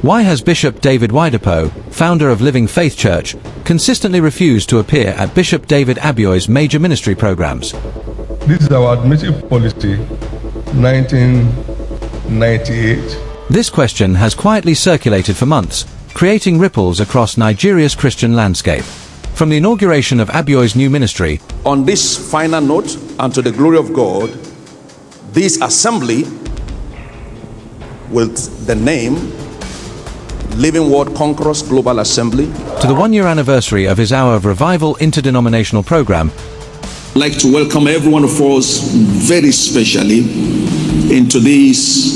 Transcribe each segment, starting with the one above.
Why has Bishop David Oyedepo, founder of Living Faith Church, consistently refused to appear at Bishop David Abioye's major ministry programs? This is our admissive policy, 1998. This question has quietly circulated for months, creating ripples across Nigeria's Christian landscape. From the inauguration of Abioye's new ministry, on this final note, and to the glory of God, this assembly, with the name Living Word Conquerors Global Assembly, to the one-year anniversary of his Hour of Revival interdenominational program, I'd like to welcome every one of us very specially into this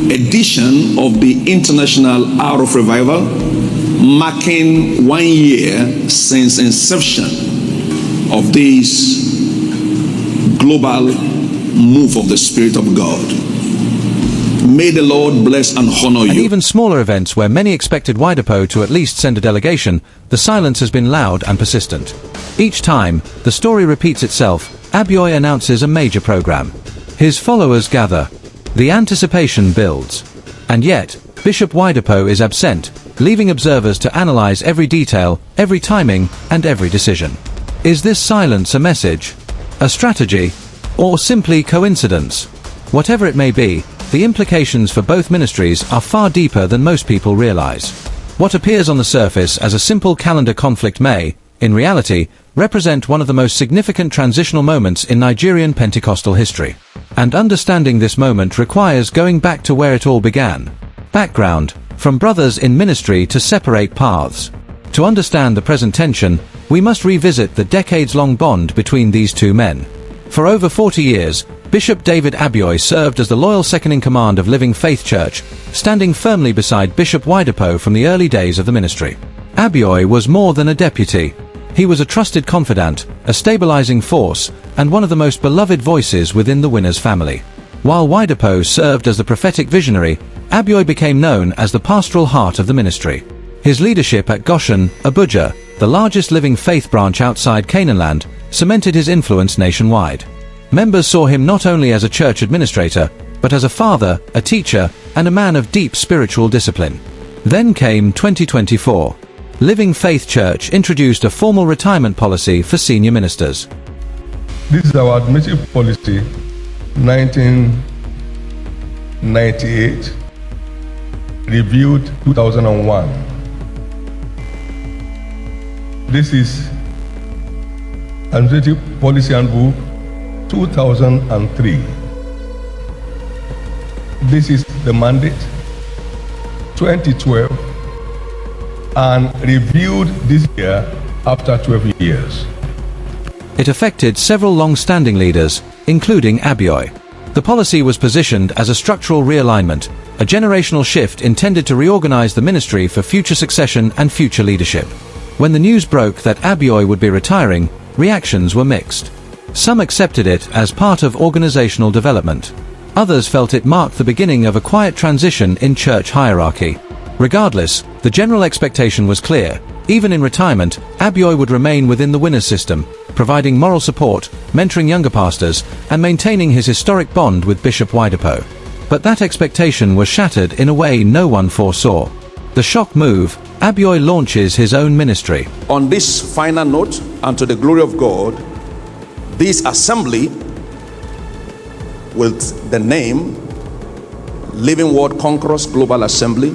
edition of the International Hour of Revival, marking 1 year since inception of this global move of the Spirit of God. May the Lord bless and honor you. And even smaller events where many expected Oyedepo to at least send a delegation, the silence has been loud and persistent. Each time, the story repeats itself, Abioye announces a major program. His followers gather. The anticipation builds. And yet, Bishop Oyedepo is absent, leaving observers to analyze every detail, every timing, and every decision. Is this silence a message, a strategy, or simply coincidence? Whatever it may be, the implications for both ministries are far deeper than most people realize. What appears on the surface as a simple calendar conflict may, in reality, represent one of the most significant transitional moments in Nigerian Pentecostal history. And understanding this moment requires going back to where it all began. Background: from brothers in ministry to separate paths. To understand the present tension, we must revisit the decades-long bond between these two men. For over 40 years, Bishop David Abioye served as the loyal second-in-command of Living Faith Church, standing firmly beside Bishop Oyedepo from the early days of the ministry. Abioye was more than a deputy. He was a trusted confidant, a stabilizing force, and one of the most beloved voices within the Winners family. While Oyedepo served as the prophetic visionary, Abioye became known as the pastoral heart of the ministry. His leadership at Goshen, Abuja, the largest Living Faith branch outside Canaanland, cemented his influence nationwide. Members saw him not only as a church administrator, but as a father, a teacher, and a man of deep spiritual discipline. Then came 2024. Living Faith Church introduced a formal retirement policy for senior ministers. This is our admissive policy, 1998, reviewed 2001. This is Administrative Policy Handbook 2003. This is the mandate 2012 and reviewed this year after 12 years. It affected several long-standing leaders, including Abioye. The policy was positioned as a structural realignment, a generational shift intended to reorganize the ministry for future succession and future leadership. When the news broke that Abioye would be retiring, reactions were mixed. Some accepted it as part of organizational development. Others felt it marked the beginning of a quiet transition in church hierarchy. Regardless, the general expectation was clear. Even in retirement, Abioye would remain within the Winners system, providing moral support, mentoring younger pastors, and maintaining his historic bond with Bishop Oyedepo. But that expectation was shattered in a way no one foresaw. The shock move: Abioye launches his own ministry. On this final note, and to the glory of God, this assembly, with the name Living Word Conquerors Global Assembly,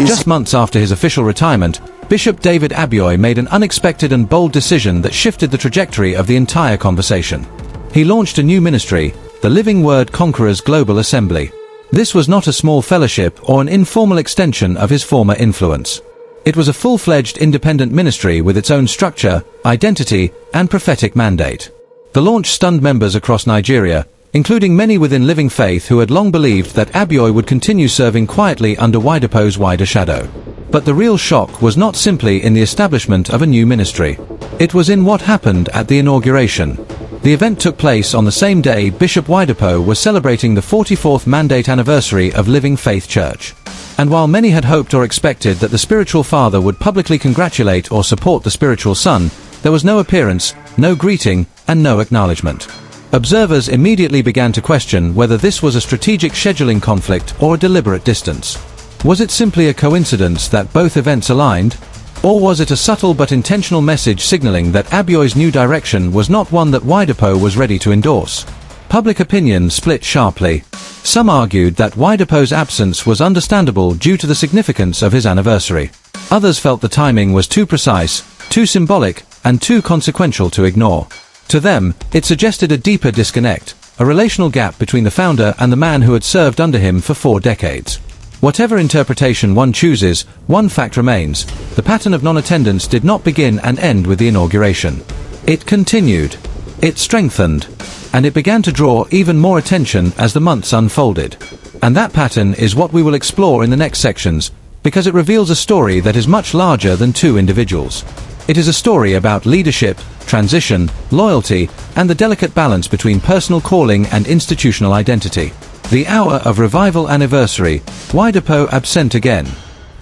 Just months after his official retirement, Bishop David Abioye made an unexpected and bold decision that shifted the trajectory of the entire conversation. He launched a new ministry, the Living Word Conquerors Global Assembly. This was not a small fellowship or an informal extension of his former influence. It was a full-fledged independent ministry with its own structure, identity, and prophetic mandate. The launch stunned members across Nigeria, including many within Living Faith who had long believed that Abioye would continue serving quietly under Oyedepo's wider shadow. But the real shock was not simply in the establishment of a new ministry. It was in what happened at the inauguration. The event took place on the same day Bishop Oyedepo was celebrating the 44th mandate anniversary of Living Faith Church. And while many had hoped or expected that the spiritual father would publicly congratulate or support the spiritual son, there was no appearance, no greeting, and no acknowledgement. Observers immediately began to question whether this was a strategic scheduling conflict or a deliberate distance. Was it simply a coincidence that both events aligned? Or was it a subtle but intentional message signaling that Abioye's new direction was not one that Oyedepo was ready to endorse? Public opinion split sharply. Some argued that Oyedepo's absence was understandable due to the significance of his anniversary. Others felt the timing was too precise, too symbolic, and too consequential to ignore. To them, it suggested a deeper disconnect, a relational gap between the founder and the man who had served under him for 4 decades. Whatever interpretation one chooses, one fact remains: the pattern of non-attendance did not begin and end with the inauguration. It continued. It strengthened. And it began to draw even more attention as the months unfolded. And that pattern is what we will explore in the next sections, because it reveals a story that is much larger than 2 individuals. It is a story about leadership, transition, loyalty, and the delicate balance between personal calling and institutional identity. The hour of revival anniversary, Oyedepo absent again.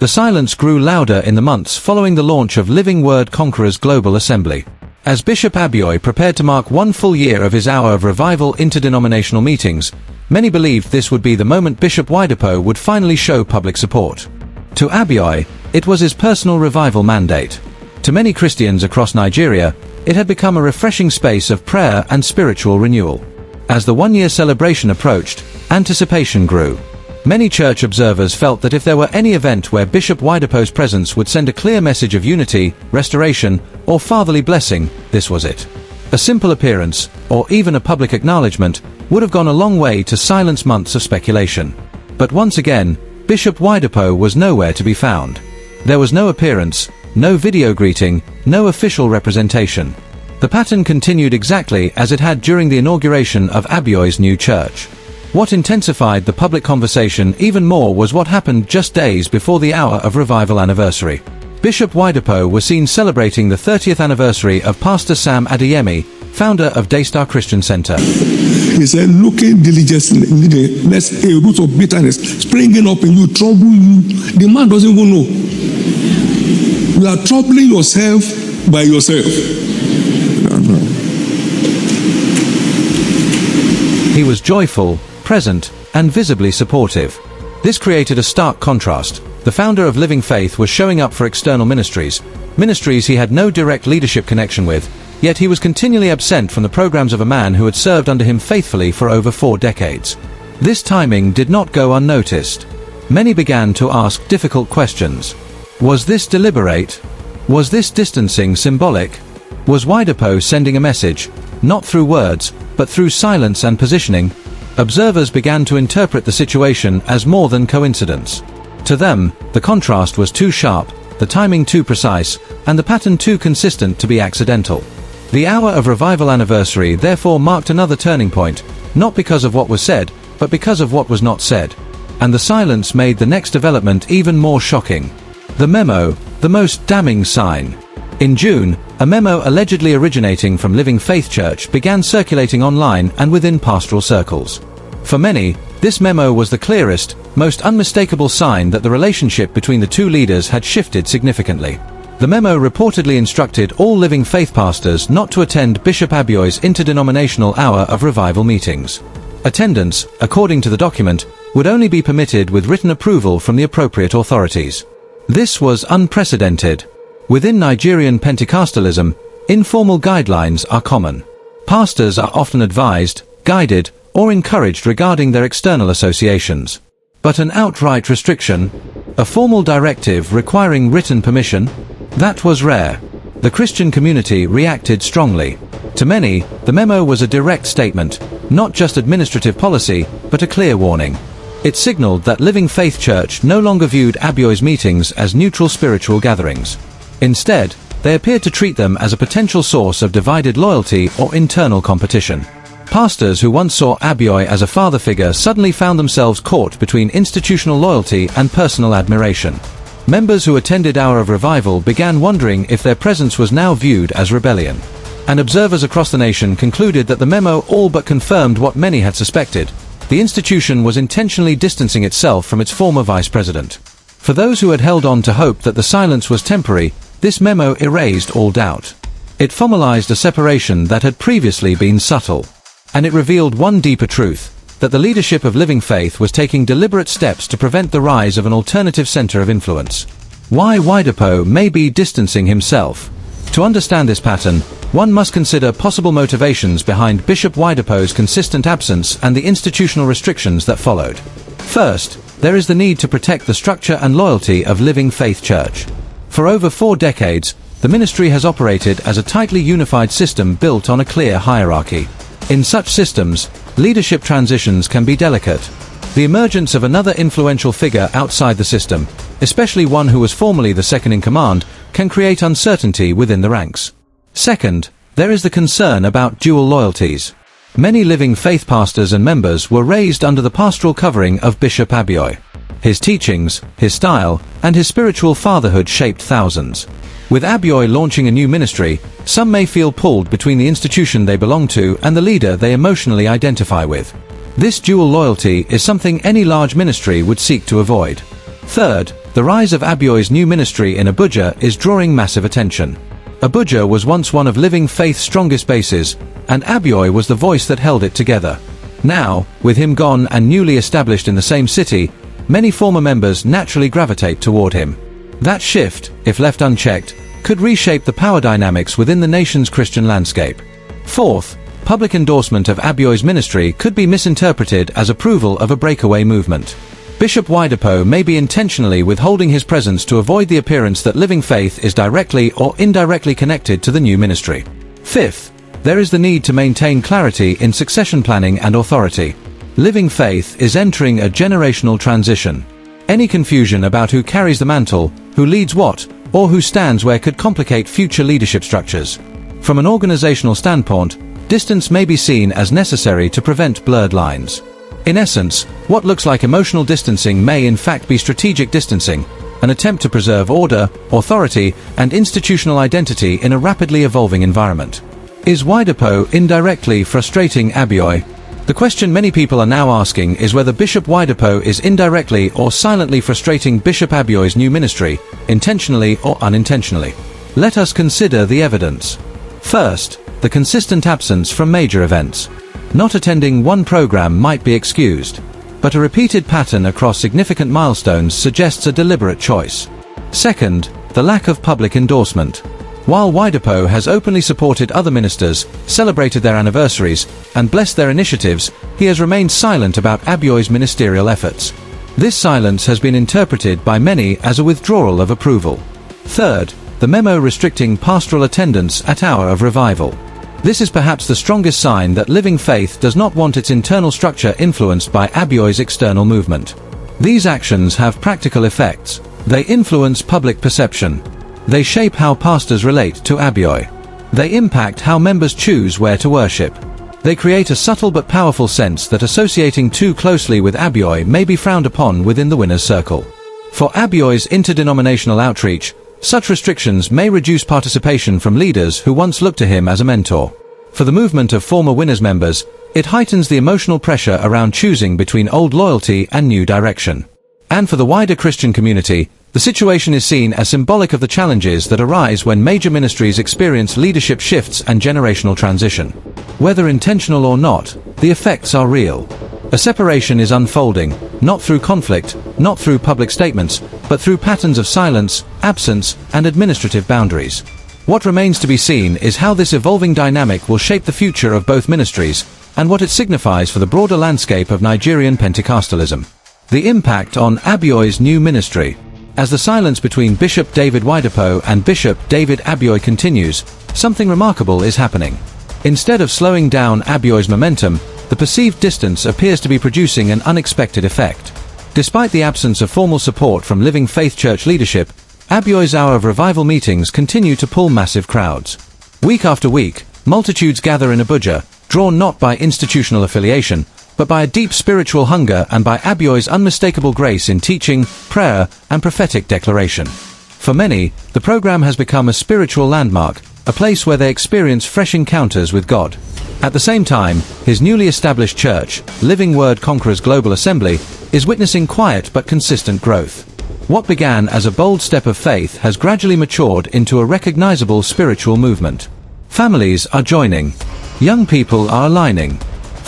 The silence grew louder in the months following the launch of Living Word Conquerors Global Assembly. As Bishop Abioye prepared to mark 1 full year of his hour of revival interdenominational meetings, many believed this would be the moment Bishop Oyedepo would finally show public support. To Abioye, it was his personal revival mandate. To many Christians across Nigeria, it had become a refreshing space of prayer and spiritual renewal. As the 1-year celebration approached, anticipation grew. Many church observers felt that if there were any event where Bishop Oyedepo's presence would send a clear message of unity, restoration, or fatherly blessing, this was it. A simple appearance, or even a public acknowledgement, would have gone a long way to silence months of speculation. But once again, Bishop Oyedepo was nowhere to be found. There was no appearance, no video greeting, no official representation. The pattern continued exactly as it had during the inauguration of Abioye's new church. What intensified the public conversation even more was what happened just days before the hour of revival anniversary. Bishop Oyedepo was seen celebrating the 30th anniversary of Pastor Sam Adeyemi, founder of Daystar Christian Center. He said, looking diligently, lest a root of bitterness springing up in you trouble you. The man doesn't even know. You are troubling yourself by yourself. He was joyful, present, and visibly supportive. This created a stark contrast. The founder of Living Faith was showing up for external ministries he had no direct leadership connection with, yet he was continually absent from the programs of a man who had served under him faithfully for over 4 decades. This timing did not go unnoticed. Many began to ask difficult questions. Was this deliberate? Was this distancing symbolic? Was Oyedepo sending a message, not through words, but through silence and positioning? Observers began to interpret the situation as more than coincidence. To them, the contrast was too sharp, the timing too precise, and the pattern too consistent to be accidental. The hour of revival anniversary therefore marked another turning point, not because of what was said, but because of what was not said. And the silence made the next development even more shocking. The memo, the most damning sign. In June, a memo allegedly originating from Living Faith Church began circulating online and within pastoral circles. For many, this memo was the clearest, most unmistakable sign that the relationship between the 2 leaders had shifted significantly. The memo reportedly instructed all Living Faith pastors not to attend Bishop Abioye's interdenominational hour of revival meetings. Attendance, according to the document, would only be permitted with written approval from the appropriate authorities. This was unprecedented. Within Nigerian Pentecostalism, informal guidelines are common. Pastors are often advised, guided, or encouraged regarding their external associations. But an outright restriction, a formal directive requiring written permission, that was rare. The Christian community reacted strongly. To many, the memo was a direct statement, not just administrative policy, but a clear warning. It signaled that Living Faith Church no longer viewed Abioye's meetings as neutral spiritual gatherings. Instead, they appeared to treat them as a potential source of divided loyalty or internal competition. Pastors who once saw Abioye as a father figure suddenly found themselves caught between institutional loyalty and personal admiration. Members who attended Hour of Revival began wondering if their presence was now viewed as rebellion. And observers across the nation concluded that the memo all but confirmed what many had suspected. The institution was intentionally distancing itself from its former vice president. For those who had held on to hope that the silence was temporary, this memo erased all doubt. It formalized a separation that had previously been subtle. And it revealed one deeper truth, that the leadership of Living Faith was taking deliberate steps to prevent the rise of an alternative center of influence. Why Oyedepo may be distancing himself. To understand this pattern, one must consider possible motivations behind Bishop Oyedepo's consistent absence and the institutional restrictions that followed. First, there is the need to protect the structure and loyalty of Living Faith Church. For over 4 decades, the ministry has operated as a tightly unified system built on a clear hierarchy. In such systems, leadership transitions can be delicate. The emergence of another influential figure outside the system, especially one who was formerly the second in command, can create uncertainty within the ranks. Second, there is the concern about dual loyalties. Many Living Faith pastors and members were raised under the pastoral covering of Bishop Abioye. His teachings, his style, and his spiritual fatherhood shaped thousands. With Abioye launching a new ministry, some may feel pulled between the institution they belong to and the leader they emotionally identify with. This dual loyalty is something any large ministry would seek to avoid. Third, the rise of Abioye's new ministry in Abuja is drawing massive attention. Abuja was once one of Living Faith's strongest bases, and Abioye was the voice that held it together. Now, with him gone and newly established in the same city, many former members naturally gravitate toward him. That shift, if left unchecked, could reshape the power dynamics within the nation's Christian landscape. Fourth, public endorsement of Abioye's ministry could be misinterpreted as approval of a breakaway movement. Bishop Oyedepo may be intentionally withholding his presence to avoid the appearance that Living Faith is directly or indirectly connected to the new ministry. Fifth, there is the need to maintain clarity in succession planning and authority. Living Faith is entering a generational transition. Any confusion about who carries the mantle, who leads what, or who stands where could complicate future leadership structures. From an organizational standpoint, distance may be seen as necessary to prevent blurred lines. In essence, what looks like emotional distancing may in fact be strategic distancing, an attempt to preserve order, authority, and institutional identity in a rapidly evolving environment. Is Oyedepo indirectly frustrating Abioye? The question many people are now asking is whether Bishop Oyedepo is indirectly or silently frustrating Bishop Abioye's new ministry, intentionally or unintentionally. Let us consider the evidence. First, the consistent absence from major events. Not attending one program might be excused, but a repeated pattern across significant milestones suggests a deliberate choice. Second, the lack of public endorsement. While Oyedepo has openly supported other ministers, celebrated their anniversaries, and blessed their initiatives, he has remained silent about Abioye's ministerial efforts. This silence has been interpreted by many as a withdrawal of approval. Third, the memo restricting pastoral attendance at Hour of Revival. This is perhaps the strongest sign that Living Faith does not want its internal structure influenced by Abioye's external movement. These actions have practical effects. They influence public perception. They shape how pastors relate to Abioye. They impact how members choose where to worship. They create a subtle but powerful sense that associating too closely with Abioye may be frowned upon within the winner's circle. For Abioye's interdenominational outreach, such restrictions may reduce participation from leaders who once looked to him as a mentor. For the movement of former winners members, it heightens the emotional pressure around choosing between old loyalty and new direction. And for the wider Christian community, the situation is seen as symbolic of the challenges that arise when major ministries experience leadership shifts and generational transition. Whether intentional or not, the effects are real. A separation is unfolding, not through conflict, not through public statements, but through patterns of silence, absence, and administrative boundaries. What remains to be seen is how this evolving dynamic will shape the future of both ministries, and what it signifies for the broader landscape of Nigerian Pentecostalism. The impact on Abioye's new ministry. As the silence between Bishop David Oyedepo and Bishop David Abioye continues, something remarkable is happening. Instead of slowing down Abioye's momentum, the perceived distance appears to be producing an unexpected effect. Despite the absence of formal support from Living Faith Church leadership, Abioye's Hour of Revival meetings continue to pull massive crowds. Week after week, multitudes gather in Abuja, drawn not by institutional affiliation, but by a deep spiritual hunger and by Abioye's unmistakable grace in teaching, prayer, and prophetic declaration. For many, the program has become a spiritual landmark, a place where they experience fresh encounters with God. At the same time, his newly established church, Living Word Conquerors Global Assembly, is witnessing quiet but consistent growth. What began as a bold step of faith has gradually matured into a recognizable spiritual movement. Families are joining. Young people are aligning.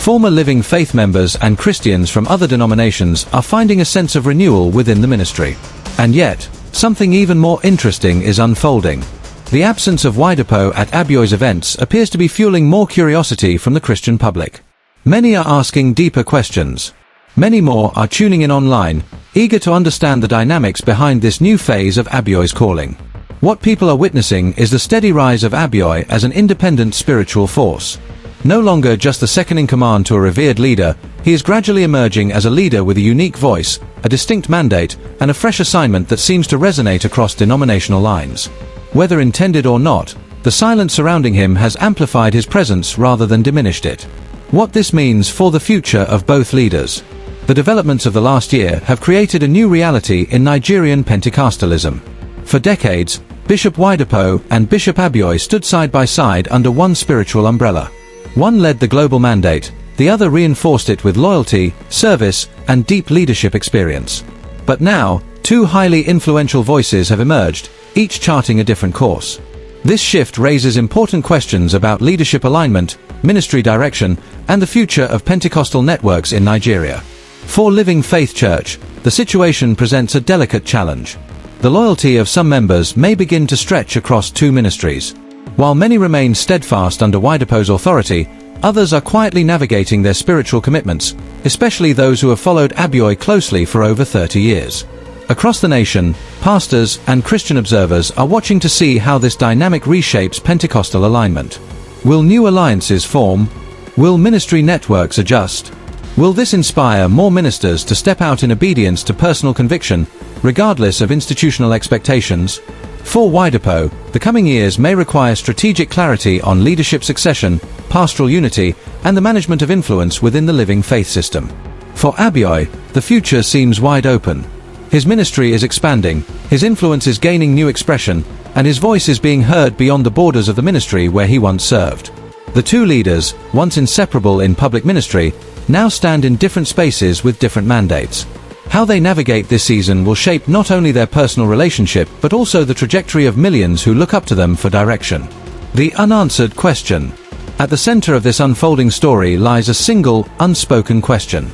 Former Living Faith members and Christians from other denominations are finding a sense of renewal within the ministry. And yet, something even more interesting is unfolding. The absence of Oyedepo at Abioye's events appears to be fueling more curiosity from the Christian public. Many are asking deeper questions. Many more are tuning in online, eager to understand the dynamics behind this new phase of Abioye's calling. What people are witnessing is the steady rise of Abioye as an independent spiritual force. No longer just the second-in-command to a revered leader, he is gradually emerging as a leader with a unique voice, a distinct mandate, and a fresh assignment that seems to resonate across denominational lines. Whether intended or not, the silence surrounding him has amplified his presence rather than diminished it. What this means for the future of both leaders. The developments of the last year have created a new reality in Nigerian Pentecostalism. For decades, Bishop Oyedepo and Bishop Abioye stood side by side under one spiritual umbrella. One led the global mandate, the other reinforced it with loyalty, service, and deep leadership experience. But now, two highly influential voices have emerged, each charting a different course. This shift raises important questions about leadership alignment, ministry direction, and the future of Pentecostal networks in Nigeria. For Living Faith Church, the situation presents a delicate challenge. The loyalty of some members may begin to stretch across two ministries. While many remain steadfast under Oyedepo's authority, others are quietly navigating their spiritual commitments, especially those who have followed Abioye closely for over 30 years. Across the nation, pastors and Christian observers are watching to see how this dynamic reshapes Pentecostal alignment. Will new alliances form? Will ministry networks adjust? Will this inspire more ministers to step out in obedience to personal conviction, regardless of institutional expectations? For Oyedepo, the coming years may require strategic clarity on leadership succession, pastoral unity, and the management of influence within the Living Faith system. For Abioye, the future seems wide open. His ministry is expanding, his influence is gaining new expression, and his voice is being heard beyond the borders of the ministry where he once served. The two leaders, once inseparable in public ministry, now stand in different spaces with different mandates. How they navigate this season will shape not only their personal relationship but also the trajectory of millions who look up to them for direction. The unanswered question. At the center of this unfolding story lies a single, unspoken question.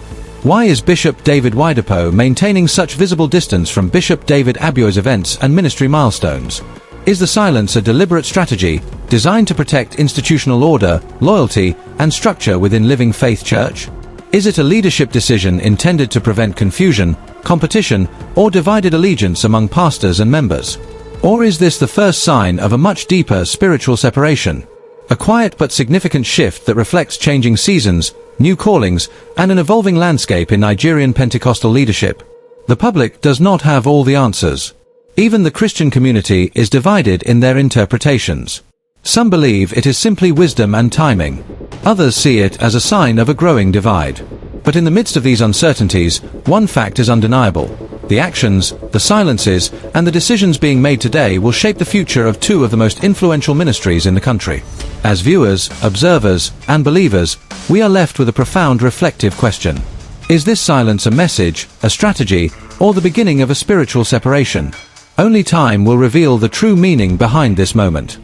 Why is Bishop David Oyedepo maintaining such visible distance from Bishop David Abioye's events and ministry milestones? Is the silence a deliberate strategy, designed to protect institutional order, loyalty, and structure within Living Faith Church? Is it a leadership decision intended to prevent confusion, competition, or divided allegiance among pastors and members? Or is this the first sign of a much deeper spiritual separation? A quiet but significant shift that reflects changing seasons, new callings, and an evolving landscape in Nigerian Pentecostal leadership. The public does not have all the answers. Even the Christian community is divided in their interpretations. Some believe it is simply wisdom and timing. Others see it as a sign of a growing divide. But in the midst of these uncertainties, one fact is undeniable. The actions, the silences, and the decisions being made today will shape the future of two of the most influential ministries in the country. As viewers, observers, and believers, we are left with a profound reflective question. Is this silence a message, a strategy, or the beginning of a spiritual separation? Only time will reveal the true meaning behind this moment.